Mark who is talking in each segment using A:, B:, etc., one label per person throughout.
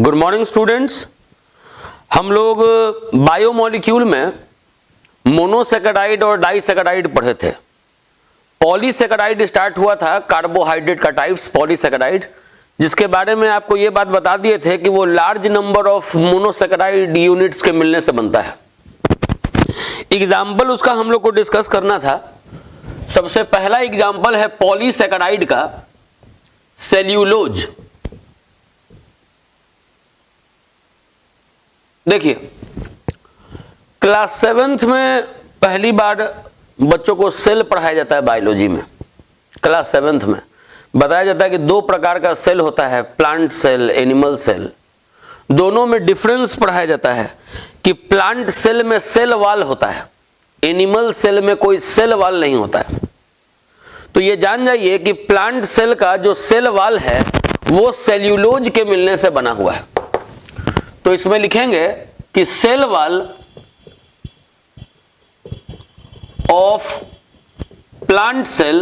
A: Good morning students. हम लोग biomolecule में मोनोसेकेराइड और डाइसेकेराइड पढ़े थे। पॉलीसेकेराइड स्टार्ट हुआ था कार्बोहाइड्रेट का टाइप्स पॉलीसेकेराइड, जिसके बारे में आपको ये बात बता दिए थे कि वो large number of monosaccharide units के मिलने से बनता है। एग्जाम्पल उसका हम लोग को डिस्कस करना था। सबसे पहला एग्जाम्पल है पॉलीसेकेराइड का सेल्यूलोज। देखिए, क्लास 7th में पहली बार बच्चों को सेल पढ़ाया जाता है बायोलॉजी में। क्लास 7th में बताया जाता है कि दो प्रकार का सेल होता है, प्लांट सेल, एनिमल सेल। दोनों में डिफरेंस पढ़ाया जाता है कि प्लांट सेल में सेल वॉल होता है, एनिमल सेल में कोई सेल वॉल नहीं होता है। तो ये जान जाइए कि प्लांट सेल का जो सेल वॉल है वो सेल्यूलोज के मिलने से बना हुआ है। तो इसमें लिखेंगे कि cell wall of plant cell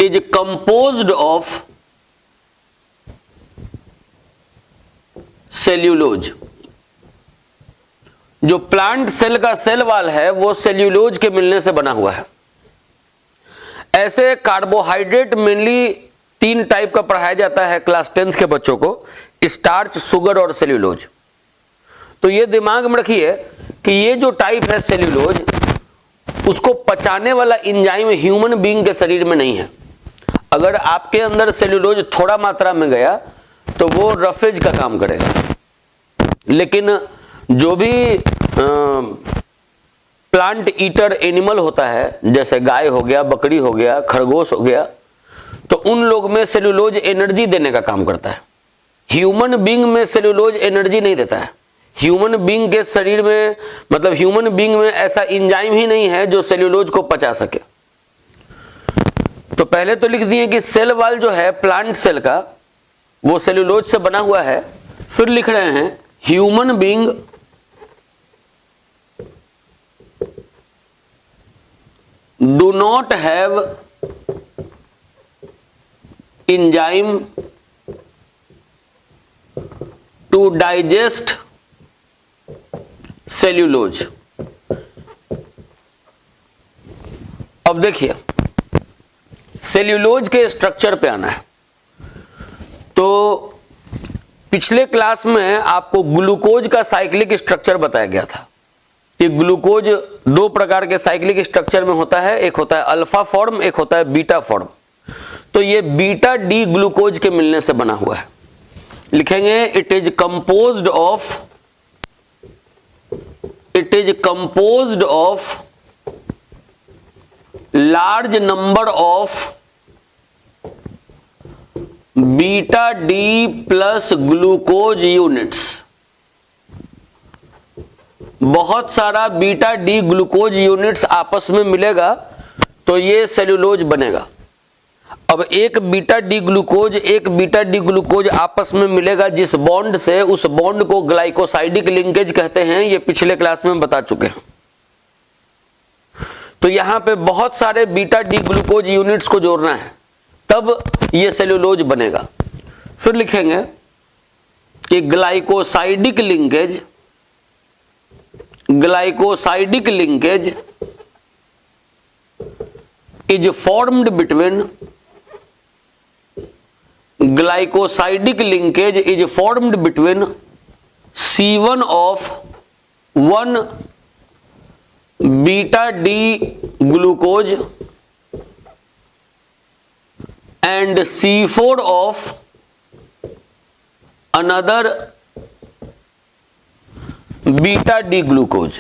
A: is composed of cellulose. जो प्लांट सेल का सेल वॉल है वो सेल्यूलोज के मिलने से बना हुआ है। ऐसे कार्बोहाइड्रेट मेनली 3 टाइप का पढ़ाया जाता है क्लास 10th के बच्चों को, स्टार्च, शुगर और सेल्यूलोज। तो ये दिमाग में रखिए कि ये जो टाइप है सेल्यूलोज, उसको पचाने वाला एंजाइम ह्यूमन बीइंग के शरीर में नहीं है। अगर आपके अंदर सेल्यूलोज थोड़ा मात्रा में गया तो वो रफेज का काम करेगा, लेकिन जो भी प्लांट ईटर एनिमल होता है, जैसे गाय हो गया, बकरी हो गया, खरगोश हो गया, तो उन लोग में सेल्यूलोज एनर्जी देने का काम करता है। ह्यूमन बीइंग में सेल्यूलोज एनर्जी नहीं देता है। ह्यूमन बीइंग के शरीर में, मतलब ह्यूमन बीइंग में ऐसा एंजाइम ही नहीं है जो सेल्यूलोज को पचा सके। तो पहले तो लिख दिए कि सेल वॉल जो है प्लांट सेल का वो सेल्यूलोज से बना हुआ है। फिर लिख रहे हैं human being do not have enzyme to digest cellulose. अब देखिए, सेल्यूलोज के स्ट्रक्चर पे आना है। तो पिछले क्लास में आपको ग्लूकोज का साइक्लिक स्ट्रक्चर बताया गया था कि ग्लूकोज 2 प्रकार के साइक्लिक स्ट्रक्चर में होता है, एक होता है अल्फा फॉर्म, एक होता है बीटा फॉर्म। तो ये बीटा डी ग्लूकोज के मिलने से बना हुआ है। लिखेंगे it is composed of large number of beta D plus glucose units. बहुत सारा बीटा डी ग्लूकोज यूनिट्स आपस में मिलेगा तो ये सेल्यूलोज बनेगा। अब एक बीटा डी ग्लूकोज आपस में मिलेगा जिस बॉन्ड से, उस बॉन्ड को ग्लाइकोसाइडिक लिंकेज कहते हैं। ये पिछले क्लास में बता चुके हैं। तो यहां पे बहुत सारे बीटा डी ग्लूकोज यूनिट्स को जोड़ना है, तब ये सेल्यूलोज बनेगा। फिर लिखेंगे कि glycosidic linkage is formed between C1 of 1 beta D glucose and C4 of another beta D glucose।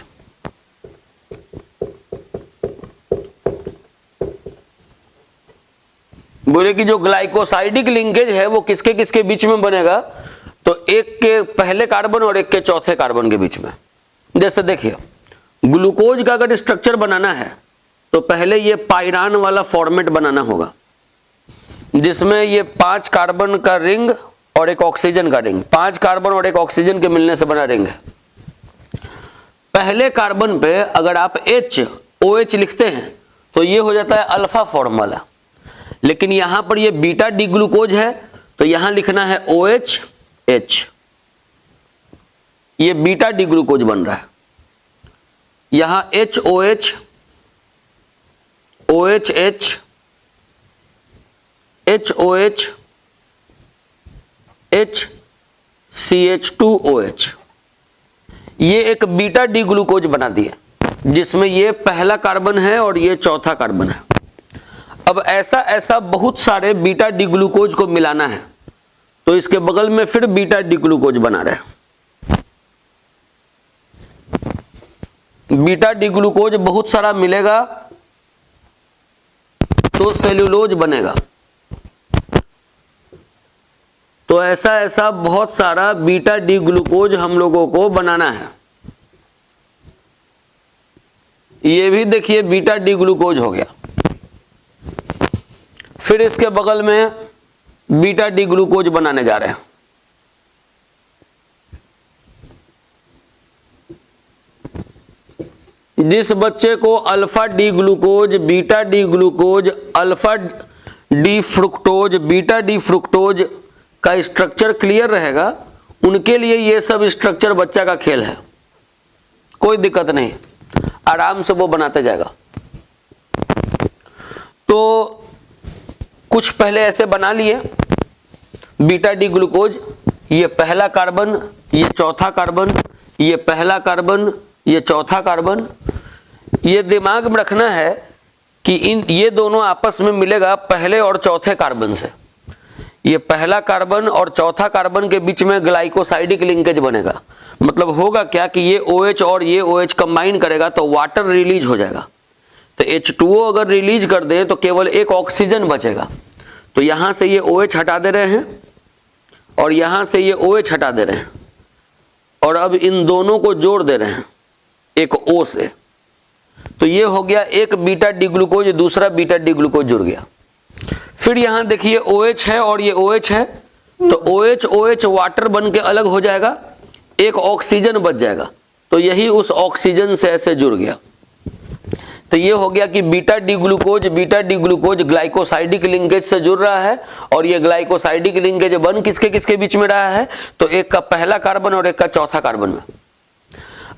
A: बोले कि जो ग्लाइकोसाइडिक लिंकेज है वो किसके किसके बीच में बनेगा, तो एक के पहले कार्बन और एक के चौथे कार्बन के बीच में। जैसे देखिए, ग्लूकोज का अगर स्ट्रक्चर बनाना है तो पहले ये पाइरान वाला फॉर्मेट बनाना होगा, जिसमें ये 5 कार्बन का रिंग और एक ऑक्सीजन का रिंग, 5 कार्बन और एक ऑक्सीजन के मिलने से बना रिंग है। पहले कार्बन पे अगर आप OH लिखते हैं तो ये हो जाता है अल्फा फॉर्म वाला, लेकिन यहां पर ये बीटा डी ग्लूकोज है तो यहां लिखना है OH H, ये बीटा डी ग्लूकोज बन रहा है। यहां HOH OHH HOH HCH2OH, ये एक बीटा डी ग्लूकोज बना दिया, जिसमें ये पहला कार्बन है और ये चौथा कार्बन है। अब ऐसा ऐसा बहुत सारे बीटा डी ग्लूकोज को मिलाना है, तो इसके बगल में फिर बीटा डी ग्लूकोज बना रहे हैं। बीटा डी ग्लूकोज बहुत सारा मिलेगा तो सेल्यूलोज बनेगा। तो ऐसा ऐसा बहुत सारा बीटा डी ग्लूकोज हम लोगों को बनाना है। ये भी देखिए बीटा डी ग्लूकोज हो गया। फिर इसके बगल में बीटा डी ग्लूकोज बनाने जा रहे हैं। जिस बच्चे को alpha D glucose, beta D glucose, alpha D fructose, beta D fructose का स्ट्रक्चर क्लियर रहेगा, उनके लिए ये सब स्ट्रक्चर बच्चा का खेल है, कोई दिक्कत नहीं, आराम से वो बनाते जाएगा। तो कुछ पहले ऐसे बना लिए बीटा डी ग्लूकोज, ये पहला कार्बन, ये चौथा कार्बन, ये पहला कार्बन, ये चौथा कार्बन। ये दिमाग में रखना है कि ये दोनों आपस में मिलेगा पहले और चौथे कार्बन से। ये पहला कार्बन और चौथा कार्बन के बीच में ग्लाइकोसाइडिक लिंकेज बनेगा। मतलब होगा क्या कि ये OH और ये OH कंबाइन करेगा तो वाटर रिलीज हो जाएगा। तो H2O अगर रिलीज कर दे तो केवल एक ऑक्सीजन बचेगा। तो यहां से ये OH हटा दे रहे हैं और यहां से ये OH हटा दे रहे हैं, और अब इन दोनों को जोड़ दे रहे हैं एक O से। तो ये हो गया एक बीटा डी ग्लूकोज, दूसरा बीटा डी ग्लूकोज जुड़ गया। फिर यहां देखिए OH है और ये OH है, तो OH OH वाटर बन के अलग हो जाएगा, एक ऑक्सीजन बच जाएगा। तो यही उस ऑक्सीजन से ऐसे जुड़ गया। तो ये हो गया कि beta D glucose glycosidic linkage से जुड़ रहा है, और ये ग्लाइकोसाइडिक लिंकेज बन किसके किसके बीच में रहा है, तो एक का पहला कार्बन और एक का चौथा कार्बन में।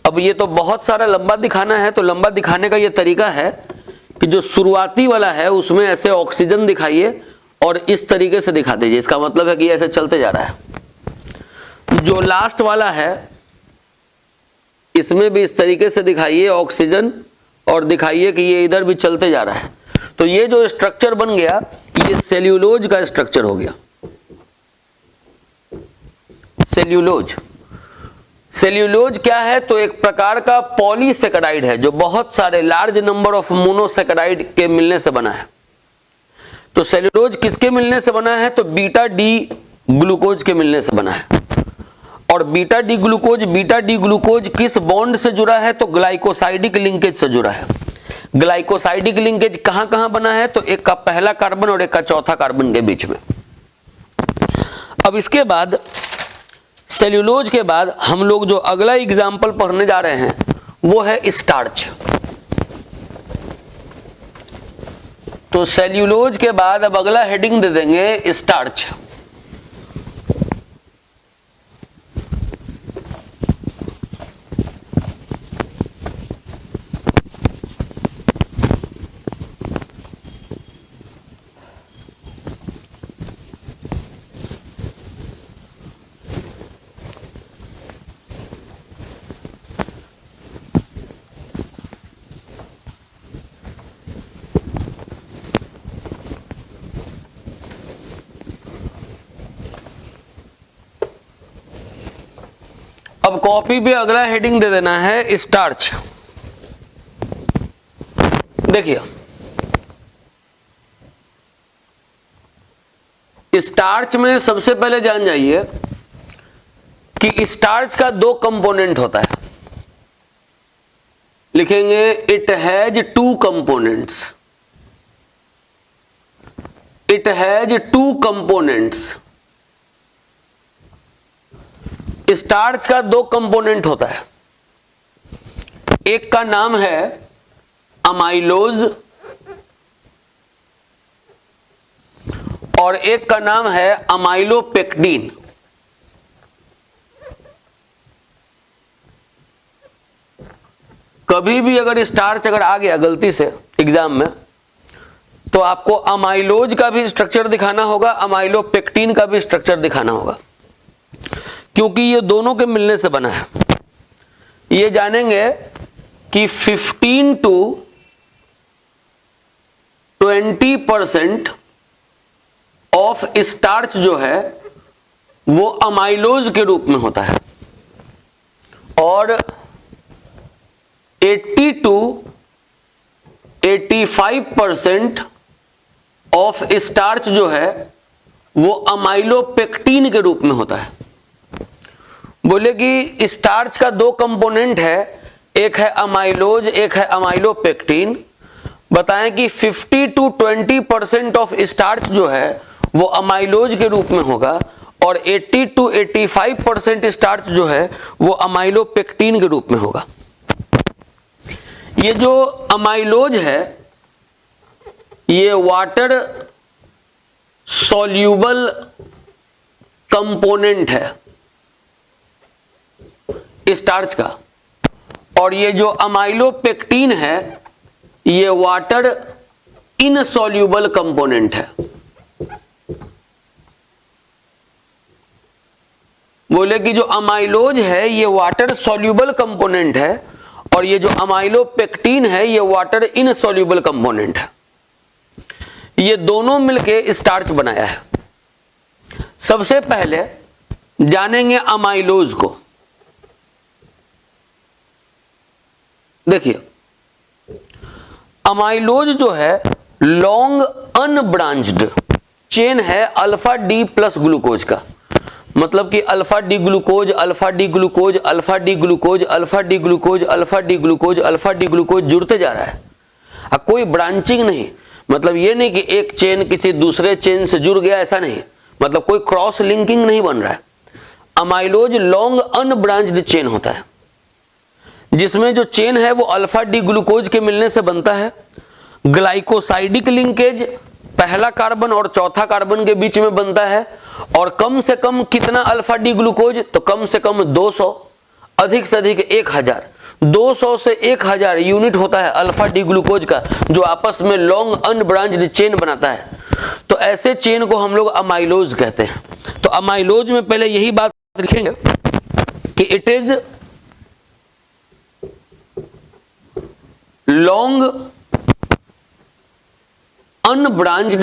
A: अब ये तो बहुत सारा लंबा दिखाना है, तो लंबा दिखाने का ये तरीका है कि जो शुरुआती वाला है उसमें ऐसे ऑक्सीजन दिखाइए और इस तरीके से दिखा दीजिए। इसका मतलब है कि ऐसे चलते जा रहा है। जो लास्ट वाला है इसमें भी इस तरीके से दिखाइए ऑक्सीजन, और दिखाइए कि ये इधर भी चलते जा रहा है। तो ये जो स्ट्रक्चर बन गया ये सेल्यूलोज का स्ट्रक्चर हो गया। सेल्यूलोज क्या है, तो एक प्रकार का पॉलीसेकेराइड है जो बहुत सारे लार्ज नंबर ऑफ मोनोसेकेराइड के मिलने से बना है। तो सेल्यूलोज किसके मिलने से बना है, तो बीटा डी ग्लूकोज के मिलने से बना है। और बीटा डी ग्लूकोज किस बॉन्ड से जुड़ा है, तो ग्लाइकोसाइडिक लिंकेज से जुड़ा है। ग्लाइकोसाइडिक लिंकेज कहां कहां बना है, तो एक का पहला कार्बन और एक का चौथा कार्बन के बीच में। अब इसके बाद सेल्यूलोज के बाद हम लोग जो अगला एग्जाम्पल पढ़ने जा रहे हैं वो है स्टार्च। तो सेल्यूलोज के बाद अब अगला हेडिंग दे देंगे स्टार्च। अब कॉपी पे अगला हेडिंग दे देना है स्टार्च। देखिए स्टार्च में सबसे पहले जान जाइए कि स्टार्च का दो कंपोनेंट होता है। लिखेंगे it has two components. It has two components. Starch का दो कंपोनेंट होता है। एक का नाम है अमाइलोज और एक का नाम है अमाइलोपेक्टिन। कभी भी अगर स्टार्च अगर आ गया गलती से एग्जाम में, तो आपको अमाइलोज का भी स्ट्रक्चर दिखाना होगा, अमाइलोपेक्टिन का भी स्ट्रक्चर दिखाना होगा, क्योंकि ये दोनों के मिलने से बना है। ये जानेंगे कि 15 to 20% ऑफ स्टार्च जो है वो अमाइलोज के रूप में होता है, और 80 to 85% ऑफ स्टार्च जो है वो अमाइलोपेक्टिन के रूप में होता है। बोले कि स्टार्च का दो कंपोनेंट है, एक है अमाइलोज, एक है अमाइलोपेक्टिन। बताएं कि 50 to 20% ऑफ स्टार्च जो है वो अमाइलोज के रूप में होगा, और 80 to 85% स्टार्च जो है वो अमाइलोपेक्टिन के रूप में होगा। ये जो अमाइलोज है ये वाटर सॉल्यूबल कंपोनेंट है स्टार्च का, और ये जो अमाइलोपेक्टिन है ये वाटर इनसॉल्यूबल कंपोनेंट है। बोले कि जो अमाइलोज है ये वाटर सॉल्यूबल कंपोनेंट है, और ये जो अमाइलोपेक्टिन है ये वाटर इनसॉल्यूबल कंपोनेंट है। ये दोनों मिलके स्टार्च बनाया है। सबसे पहले जानेंगे अमाइलोज को। देखिए, अमाइलोज जो है लॉन्ग अनब्रांच्ड चेन है अल्फा डी प्लस ग्लूकोज का। मतलब कि alpha D glucose, alpha D glucose, alpha D glucose, alpha D glucose, alpha D glucose, alpha D glucose जुड़ते जा रहा है। कोई ब्रांचिंग नहीं, मतलब ये नहीं कि एक चेन किसी दूसरे चेन से जुड़ गया, ऐसा नहीं, मतलब कोई क्रॉस लिंकिंग नहीं बन रहा है। अमाइलोज लॉन्ग अनब्रांच्ड चेन होता है, जिसमें जो चेन है वो अल्फा डी ग्लूकोज के मिलने से बनता है। ग्लाइकोसाइडिक लिंकेज पहला कार्बन और चौथा कार्बन के बीच में बनता है, और कम से कम कितना अल्फा डी ग्लूकोज, तो कम से कम 200, अधिक से अधिक 1000, 200 से 1000 यूनिट होता है अल्फा डी ग्लूकोज का, जो आपस में लॉन्ग अनब्रांच्ड चेन बनाता है। तो ऐसे चेन को हम लोग अमाइलोज कहते हैं। तो अमाइलोज में पहले यही बात लिखेंगे कि it is long unbranched,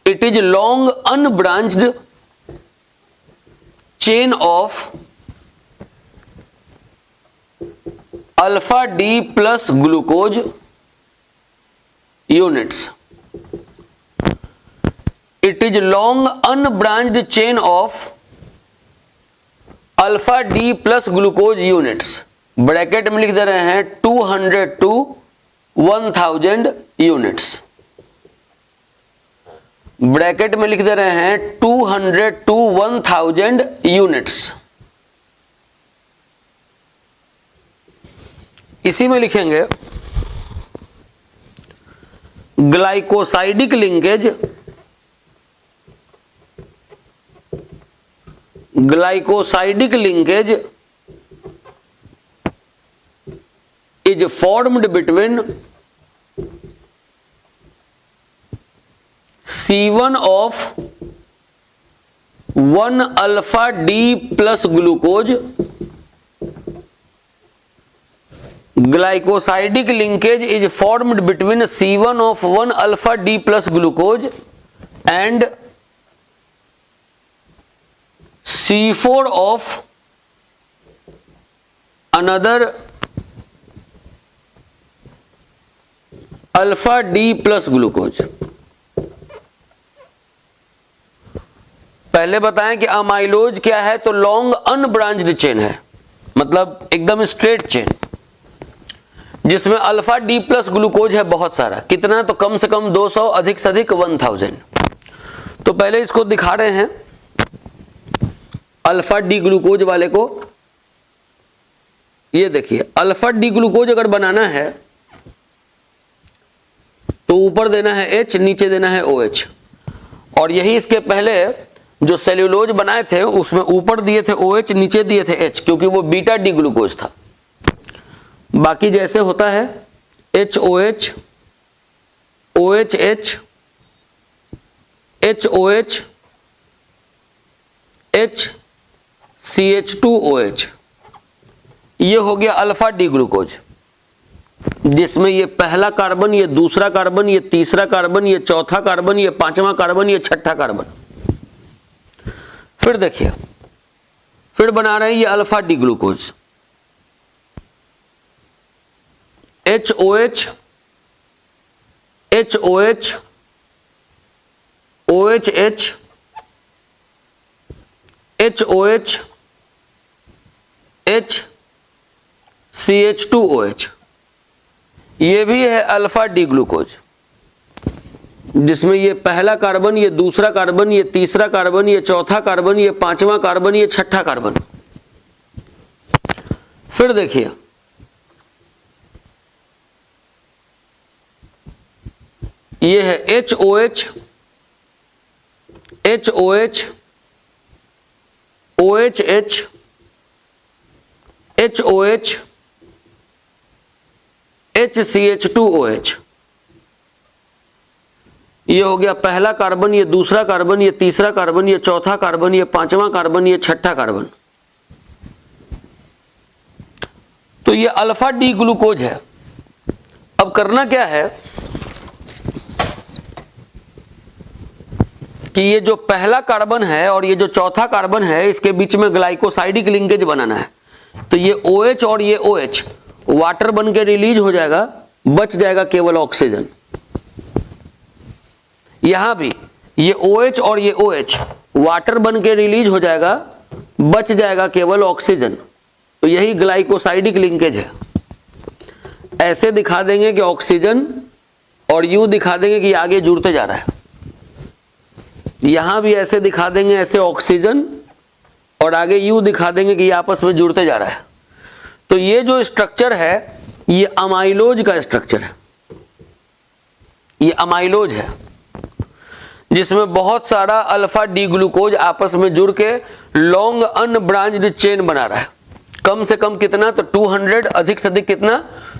A: it is long unbranched chain of alpha D plus glucose units. It is long unbranched chain of alpha D plus glucose units. Bracket में लिख दे रहे हैं 200 to 1000 यूनिट्स। ब्रैकेट में लिख दे रहे हैं 200 to 1000 यूनिट्स। इसी में लिखेंगे glycosidic linkage, glycosidic linkage is formed between C1 of 1 alpha D plus glucose. Glycosidic linkage is formed between C1 of 1 alpha D plus glucose and C4 of another alpha D plus glucose. पहले बताएं कि amylose क्या है, तो long unbranched chain है, मतलब एकदम straight chain, जिसमें अल्फा डी प्लस ग्लूकोज है बहुत सारा। कितना, तो कम से कम 200, अधिक से अधिक 1000। तो पहले इसको दिखा रहे हैं अल्फा डी ग्लूकोज वाले को। ये देखिए, अल्फा डी ग्लूकोज अगर बनाना है तो ऊपर देना है H, नीचे देना है OH। और यही इसके पहले जो सेल्यूलोज बनाए थे उसमें ऊपर दिए थे OH, नीचे दिए थे H, क्योंकि वो बीटा डी ग्लूकोज था। बाकी जैसे होता है HOH, OHH, HOH, HCH2OH, ये हो गया अल्फा डी ग्लूकोज, जिसमें ये पहला कार्बन, ये दूसरा कार्बन, ये तीसरा कार्बन, ये चौथा कार्बन, ये पांचवा कार्बन, ये छठा कार्बन। फिर देखिए, फिर बना रहे हैं ये alpha D glucose, HOH, HOH, OHH, HOH, HCH2OH, ये भी है अल्फा डी ग्लूकोज, जिसमें ये पहला कार्बन, ये दूसरा कार्बन, ये तीसरा कार्बन, ये चौथा कार्बन, ये पांचवा कार्बन, ये छठा कार्बन। फिर देखिए, ये है HOH, HOH, OHH, HOH, HCH2OH, ये हो गया पहला कार्बन, ये दूसरा कार्बन, ये तीसरा कार्बन, ये चौथा कार्बन, ये पांचवा कार्बन, ये छठा कार्बन। तो ये अल्फा डी ग्लूकोज है। अब करना क्या है कि ये जो पहला कार्बन है और ये जो चौथा कार्बन है, इसके बीच में ग्लाइकोसाइडिक लिंकेज बनाना है। तो ये OH और ये OH वाटर बन के रिलीज हो जाएगा, बच जाएगा केवल ऑक्सीजन। यहां भी ये OH और ये OH वाटर बन के रिलीज हो जाएगा, बच जाएगा केवल ऑक्सीजन। तो यही ग्लाइकोसाइडिक लिंकेज है। ऐसे दिखा देंगे कि ऑक्सीजन, और यूं दिखा देंगे कि आगे जुड़ते जा रहा है। यहां भी ऐसे दिखा देंगे, ऐसे ऑक्सीजन, और आगे यूं दिखा देंगे कि ये आपस में जुड़ते जा रहा है। तो ये जो स्ट्रक्चर है, ये अमाइलोज का स्ट्रक्चर है। ये अमाइलोज है, जिसमें बहुत सारा अल्फा डी ग्लूकोज आपस में जुड़ के लॉन्ग अनब्रांच्ड चेन बना रहा है। कम से कम कितना? तो 200, अधिक से अधिक कितना?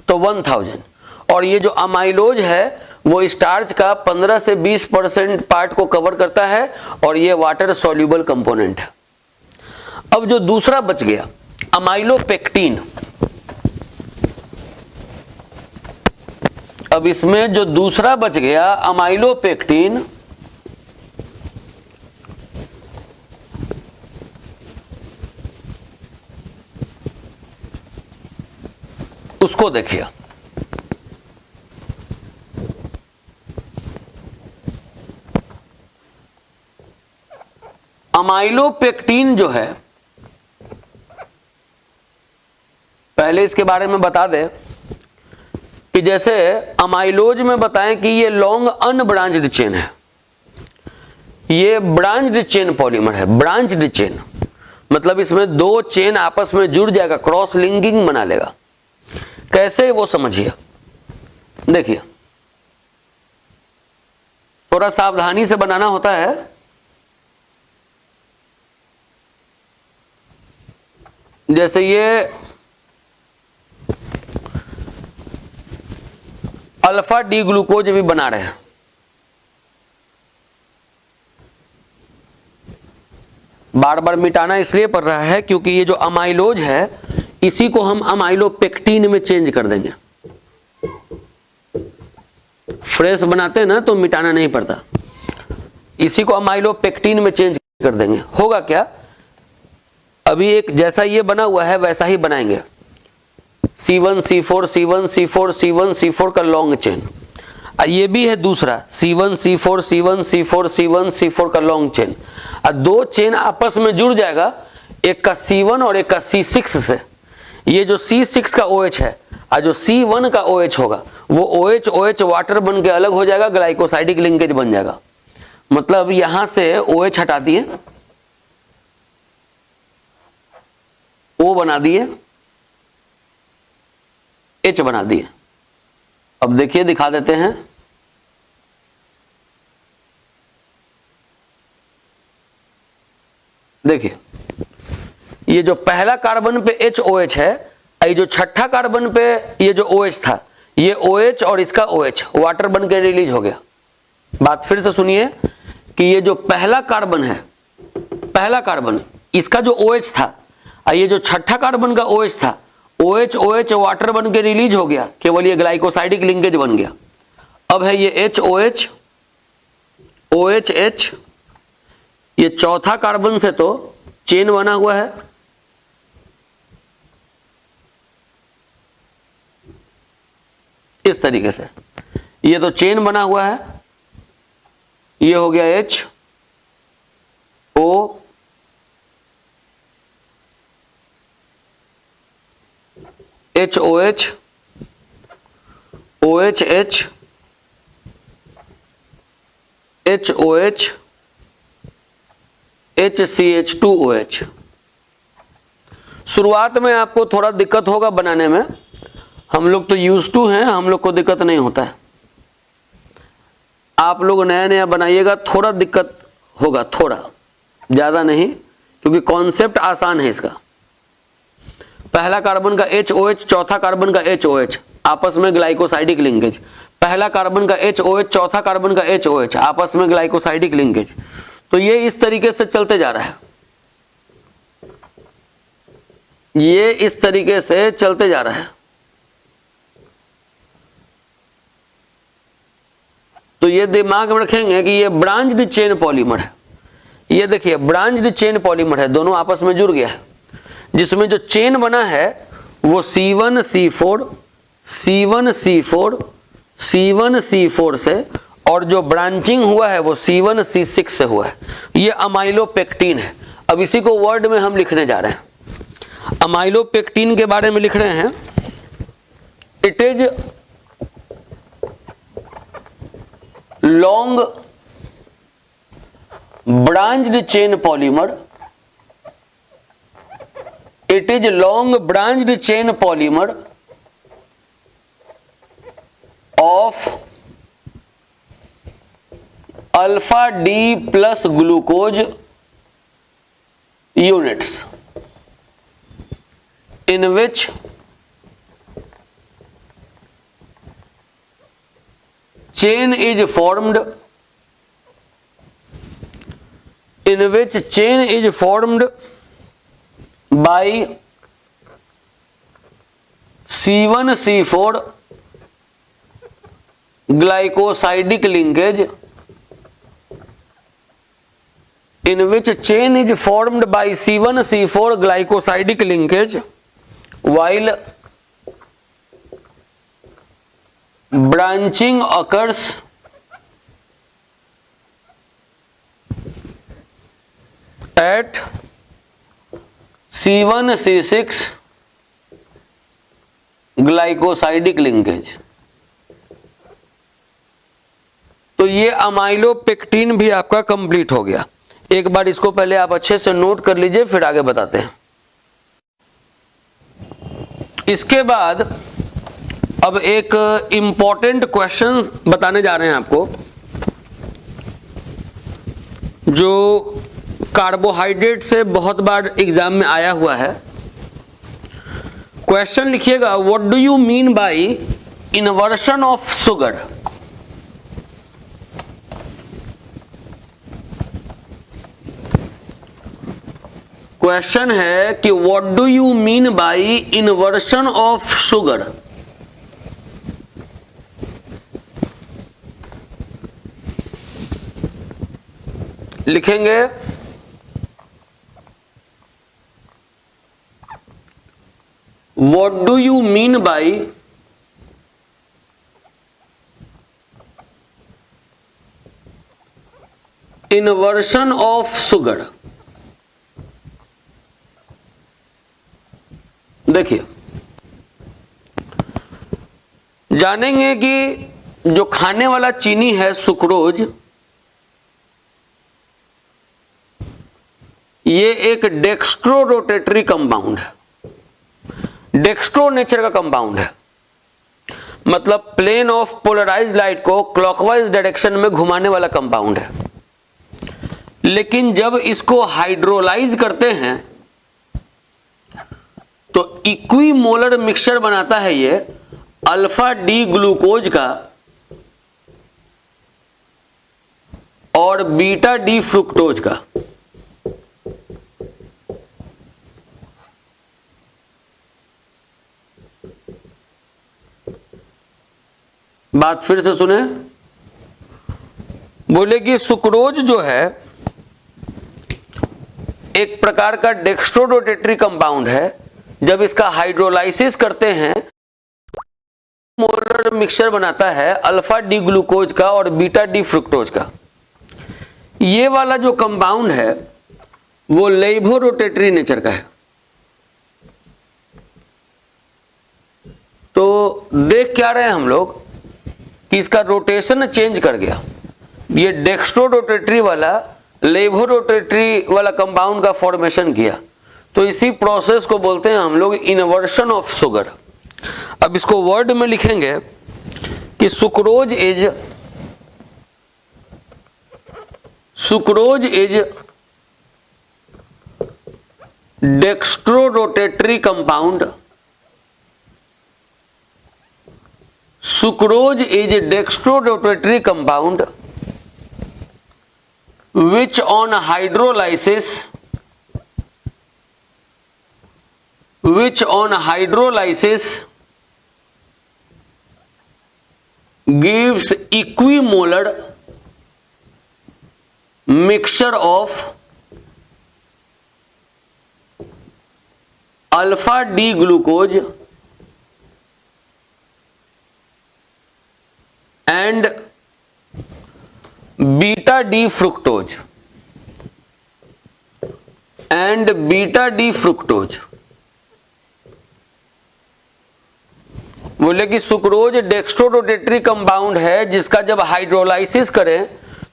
A: तो 1000। और ये जो अमाइलोज है वो स्टार्च का 15 से 20% पार्ट को कवर करता है, और ये वाटर सॉल्यूबल कंपोनेंट है। अब जो दूसरा बच गया, अमाइलोपेक्टिन। अब इसमें जो दूसरा बच गया अमाइलोपेक्टिन, उसको देखिए। अमाइलोपेक्टिन जो है, पहले इसके बारे में बता दें कि जैसे अमाइलोज में बताएं कि ये लॉन्ग अनब्रांच्ड चेन है, ये ब्रांच्ड चेन पॉलीमर है। ब्रांच्ड चेन मतलब इसमें दो चेन आपस में जुड़ जाएगा, क्रॉस लिंकिंग बना लेगा। कैसे, वो समझिए। देखिए, थोड़ा सावधानी से बनाना होता है। जैसे ये अल्फा डी ग्लूकोज भी बना रहे हैं, बार बार मिटाना इसलिए पड़ रहा है क्योंकि ये जो अमाइलोज है, इसी को हम अमाइलोपेक्टिन में चेंज कर देंगे। फ्रेश बनाते हैं ना तो मिटाना नहीं पड़ता, इसी को अमाइलोपेक्टिन में चेंज कर देंगे। होगा क्या, अभी एक जैसा ये बना हुआ है वैसा ही बनाएंगे। C1 C4 C1 C4 C1 C4 का लॉन्ग चेन। ये भी है दूसरा C1 C4 C1 C4 C1 C4 का लॉन्ग चेन। दो चेन आपस में जुड़ जाएगा, एक का C1 और एक का C6 से। ये जो C6 का OH है और जो C1 का OH होगा, वो OH OH वाटर बन के अलग हो जाएगा, ग्लाइकोसाइडिक लिंकेज बन जाएगा। मतलब यहां से OH हटा दिए, O बना दिए, H बना दिए। अब देखिए, दिखा देते हैं। देखिए ये जो पहला कार्बन पे HOH है, ये जो छठा कार्बन पे ये जो OH था, ये OH और इसका OH वाटर बन के रिलीज हो गया। बात फिर से सुनिए कि ये जो पहला कार्बन है, पहला कार्बन, इसका जो OH था, ये जो छठा कार्बन का OH था, OH वाटर बन के रिलीज हो गया, केवल ये ग्लाइकोसाइडिक लिंकेज बन गया। अब है ये HOH OHH, ये चौथा कार्बन से तो चेन बना हुआ है, इस तरीके से ये तो चेन बना हुआ है, ये हो गया H O HOH OHH HOH HCH2OH। शुरुआत में आपको थोड़ा दिक्कत होगा बनाने में, हम लोग तो यूज टू हैं, हम लोग को दिक्कत नहीं होता है। आप लोग नया नया बनाइएगा, थोड़ा दिक्कत होगा, थोड़ा, ज्यादा नहीं, क्योंकि कॉन्सेप्ट आसान है इसका। पहला कार्बन का HOH, चौथा कार्बन का HOH, आपस में ग्लाइकोसाइडिक लिंकेज। पहला कार्बन का HOH, चौथा कार्बन का HOH, आपस में ग्लाइकोसाइडिक लिंकेज। तो ये इस तरीके से चलते जा रहा है, ये इस तरीके से चलते जा रहा है। तो ये दिमाग में रखेंगे कि ये ब्रांच्ड चेन पॉलीमर है। ये देखिए ब्रांच्ड चेन पॉलीमर है, दोनों आपस में जुड़ गया है। जिसमें जो चेन बना है वो C1C4 C1C4 C1C4 से, और जो ब्रांचिंग हुआ है वो C1C6 से हुआ है। ये अमाइलोपेक्टिन है। अब इसी को वर्ड में हम लिखने जा रहे हैं। अमाइलोपेक्टिन के बारे में लिख रहे हैं, it is long branched chain polymer, it is long branched chain polymer of alpha D plus glucose units in which chain is formed by C1C4 glycosidic linkage, in which chain is formed by C1C4 glycosidic linkage while branching occurs at C1C6 glycosidic linkage. तो ये amylopectin भी आपका complete हो गया। एक बार इसको पहले आप अच्छे से नोट कर लीजिए, फिर आगे बताते हैं। इसके बाद अब एक इंपॉर्टेंट क्वेश्चन बताने जा रहे हैं आपको, जो कार्बोहाइड्रेट से बहुत बार एग्जाम में आया हुआ है। क्वेश्चन लिखिएगा, what do you mean by inversion of sugar. Question है कि what do you mean by inversion of sugar. लिखेंगे what do you mean by inversion of sugar। देखिए जानेंगे कि जो खाने वाला चीनी है सुक्रोज, ये एक डेक्स्ट्रो रोटेटरी कंपाउंड है, डेक्स्ट्रो नेचर का कंपाउंड है, मतलब प्लेन ऑफ पोलराइज्ड लाइट को क्लॉकवाइज डायरेक्शन में घुमाने वाला कंपाउंड है। लेकिन जब इसको हाइड्रोलाइज करते हैं तो इक्विमोलर मिक्सचर बनाता है ये अल्फा डी ग्लूकोज का और बीटा डी फ्रुक्टोज का। बात फिर से सुने, बोले कि सुक्रोज जो है एक प्रकार का डेक्स्ट्रोरोटेटरी कंपाउंड है। जब इसका हाइड्रोलाइसिस करते हैं मोलर मिक्सचर बनाता है अल्फा डी ग्लूकोज का और बीटा डी फ्रुक्टोज का। ये वाला जो कंपाउंड है वो लेवोरोटेटरी नेचर का है। तो देख क्या रहे हैं हम लोग कि इसका रोटेशन चेंज कर गया। ये डेक्स्ट्रोरोटेटरी वाला लेवोरोटेटरी वाला कंपाउंड का फॉर्मेशन किया। तो इसी प्रोसेस को बोलते हैं हम लोग इन्वर्शन ऑफ शुगर। अब इसको वर्ड में लिखेंगे कि sucrose is dextrorotatory compound. Sucrose is dextrorotatory compound which on hydrolysis gives equimolar mixture of alpha D glucose and beta D fructose बोले कि सुक्रोज डेक्स्ट्रोरोटेटरी कंपाउंड है जिसका जब हाइड्रोलाइसिस करें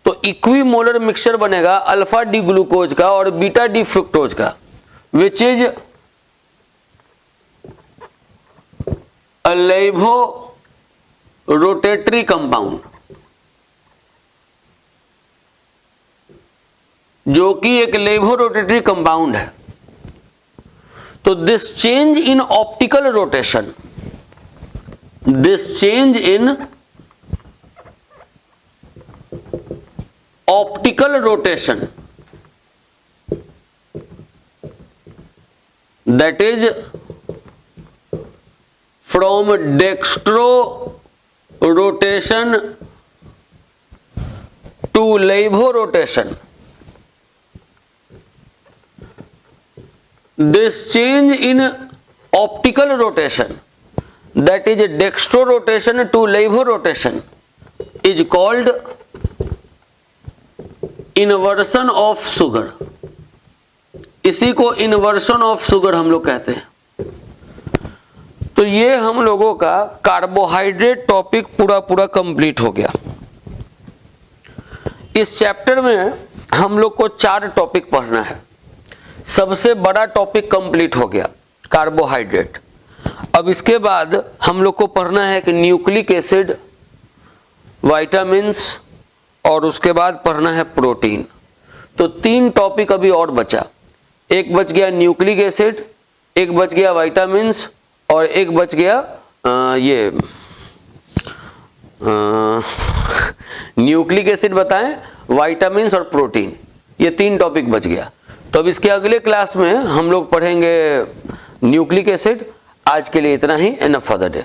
A: तो इक्विमोलर मिक्सचर बनेगा अल्फा डी ग्लूकोज का और बीटा डी फ्रुक्टोज का, विच इज अ लेवोरोटेटरी कंपाउंड, जो कि एक लेवोरोटेटरी कंपाउंड है। तो this change in optical rotation, that is from dextro rotation to levo rotation. This change in optical rotation, that is dextro rotation to levo rotation, is called inversion of sugar. इसी को inversion of sugar हम लोग कहते हैं। तो ये हम लोगों का कार्बोहाइड्रेट टॉपिक पूरा कंप्लीट हो गया। इस चैप्टर में हम लोग को 4 टॉपिक पढ़ना है। सबसे बड़ा टॉपिक कंप्लीट हो गया, कार्बोहाइड्रेट। अब इसके बाद हम लोग को पढ़ना है कि न्यूक्लिक एसिड, विटामिन्स और उसके बाद पढ़ना है प्रोटीन। तो 3 टॉपिक अभी और बचा। एक बच गया न्यूक्लिक एसिड, एक बच गया विटामिन्स और एक बच गया न्यूक्लिक एसिड बताएं, विटामिन्स और प्रोटीन, ये 3 टॉपिक बच गया। तो अब इसके अगले क्लास में हम लोग पढ़ेंगे न्यूक्लिक एसिड। आज के लिए इतना ही, एनफ फॉर द डे।